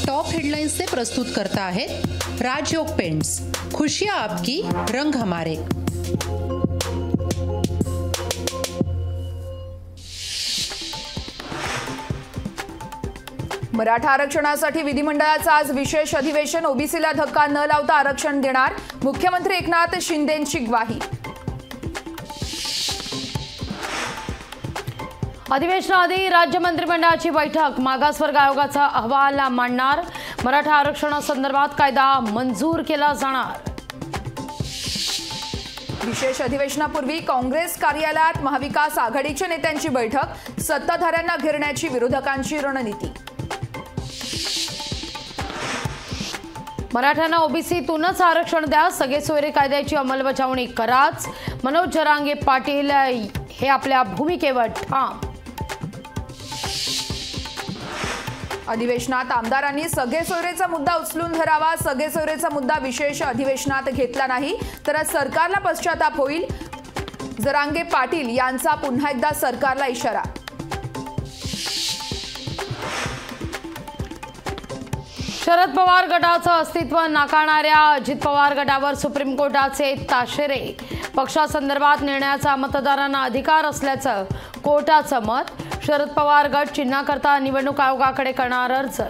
Top headlines से प्रस्तुत करता है राजयोग पेंट्स। खुशियां आपकी, रंग हमारे। मराठा आरक्षणासाठी विधिमंडळाचं आज विशेष अधिवेशन। ओबीसीला धक्का न लावता आरक्षण देणार, मुख्यमंत्री एकनाथ शिंदेंची ग्वाही। अधिवेशनाआधी राज्य मंत्रिमंडळाची बैठक, मागासवर्ग आयोगाचा अहवाल मांडणार, मराठा आरक्षणासंदर्भात कायदा मंजूर केला जाणार। विशेष अधिवेशनापूर्वी काँग्रेस कार्यालयात महाविकास आघाडीच्या नेत्यांची बैठक, सत्ताधाऱ्यांना घेरण्याची विरोधकांची रणनीती। मराठ्यांना ओबीसीतूनच आरक्षण द्या, सगळे सोयरे कायद्याची अंमलबजावणी कराच, मनोज जरांगे पाटील हे आपल्या भूमिकेवर ठाम। अधिवेशनात आमदारांनी सगळे सोयरेचा मुद्दा उचलून धरावा, सगळे सोयरेचा मुद्दा विशेष अधिवेशनात घेतला नाही तर सरकारला पश्चाताप होईल, जरांगे पाटील यांचा पुन्हा एकदा सरकारला इशारा। शरद पवार गटाचं अस्तित्व नाकारणाऱ्या अजित पवार गटावर सुप्रीम कोर्टाचे ताशेरे, पक्षासंदर्भात निर्णयाचा मतदारांना अधिकार असल्याचं कोर्टाचं मत, शरद पवार गट चिन्हाकरता निवडणूक आयोगाकडे करणार अर्ज।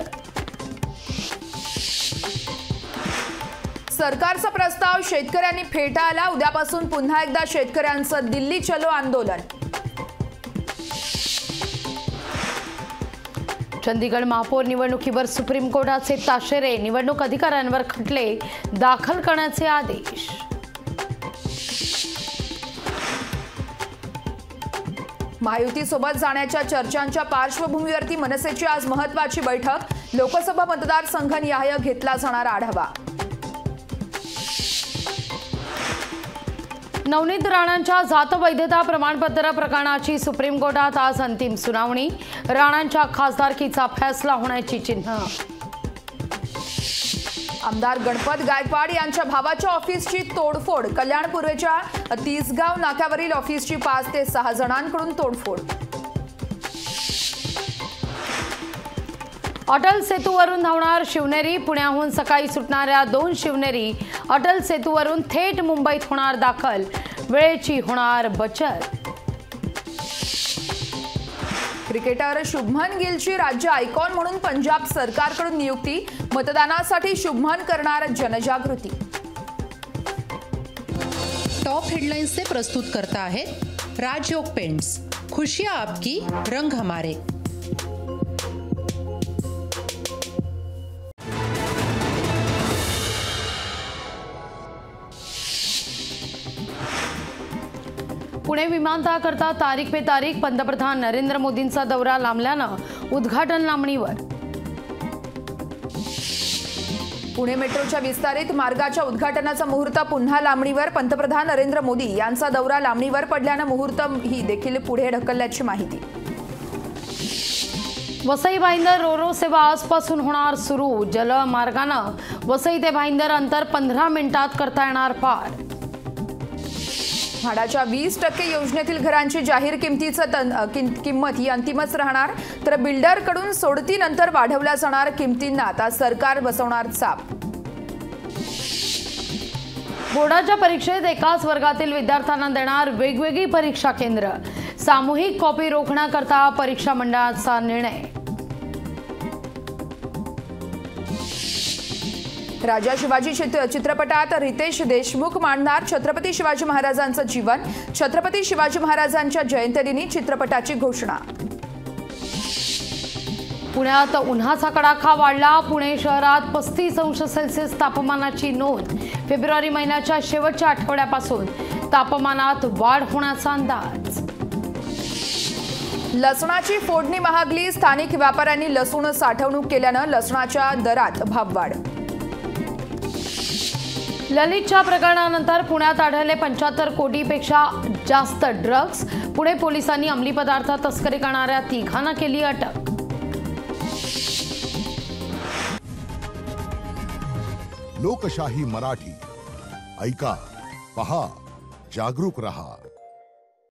सरकारचा प्रस्ताव शेतकऱ्यांनी फेटाळला, उद्यापासून पुन्हा एकदा शेतकऱ्यांचं दिल्ली चलो आंदोलन। चंदीगड महापौर निवडणुकीवर सुप्रीम कोर्टाचे ताशेरे, निवडणूक अधिकाऱ्यांवर खटले दाखल करण्याचे आदेश। महायुतीसोबत जाण्याच्या चर्चांच्या पार्श्वभूमीवरती मनसेची आज महत्त्वाची बैठक, लोकसभा मतदारसंघनिहाय घेतला जाणार आढावा। नवनीत राणांच्या जात वैधता प्रमाणपत्र प्रकरणाची सुप्रीम कोर्टात आज अंतिम सुनावणी, राणांच्या खासदारकीचा फैसला होण्याची चिन्ह। आमदार गणपत गायकवाड यांच्या भावाच्या ऑफिसची तोडफोड, कल्याण पूर्वेच्या तिसगाव नाक्यावरील ऑफिसची 5 ते 6 जणांकडून तोडफोड। अटल सेतूवरून धावणार शिवनेरी, पुण्याहून सकाळी सुटणाऱ्या 2 शिवनेरी अटल सेतूवरून थेट मुंबईत होणार दाखल, वेळेची होणार बचत। क्रिकेटर शुभमन गिलची राज्य आयकॉन म्हणून पंजाब सरकारकडून नियुक्ती, मतदानासाठी शुभमन करणार जनजागृती। टॉप हेडलाइन्स से प्रस्तुत करता है राजयोग पेंट्स। खुशियां आपकी, रंग हमारे। पुणे विमानतळाकरता तारीख पे तारीख, पंतप्रधान नरेंद्र मोदींचा दौरा लांबल्यानं उद्घाटन लांबणीवर। पुणे मेट्रोच्या विस्तारित मार्गाच्या उद्घाटनाचा मुहूर्त पुन्हा लांबणीवर, पंतप्रधान नरेंद्र मोदी यांचा दौरा लांबणीवर पडल्यानं मुहूर्त ही देखील पुढे ढकलल्याची माहिती। वसई भाईंदर रोरो सेवा आजपासून होणार सुरू, जलमार्गानं वसई ते भाईंदर अंतर 15 मिनिटात करता येणार पार। म्हाडाच्या 20% योजनेतील घरांची जाहीर किंमत ही अंतिमच राहणार, तर बिल्डरकडून सोडतीनंतर वाढवल्या जाणार किंमतींना आता सरकार बसवणार चाप। बोर्डाच्या परीक्षेत एकाच वर्गातील विद्यार्थ्यांना देणार वेगवेगळी परीक्षा केंद्र, सामूहिक कॉपी रोखण्याकरता परीक्षा मंडळाचा निर्णय। राजा शिवाजी चित्रपटात रितेश देशमुख मांडणार छत्रपती शिवाजी महाराजांचं जीवन, छत्रपती शिवाजी महाराजांच्या जयंतीदिनी चित्रपटाची घोषणा। पुण्यात उन्हाचा कडाका वाढला, पुणे शहरात 35 अंश सेल्सिअस तापमानाची नोंद, फेब्रुवारी महिन्याच्या शेवटच्या आठवड्यापासून तापमानात वाढ होण्याचा अंदाज। लसणाची फोडणी महागली, स्थानिक व्यापाऱ्यांनी लसूण साठवणूक केल्यानं लसणाच्या दरात भाववाढ। ललितच्या प्रकरणानंतर पुण्यात आढळले 75 कोटीपेक्षा जास्त ड्रग्ज, पुणे पोलिसांनी अंमली पदार्थ तस्करी करणाऱ्या 3 केली अटक। लोकशाही मराठी, ऐका, पहा, जागरूक रहा।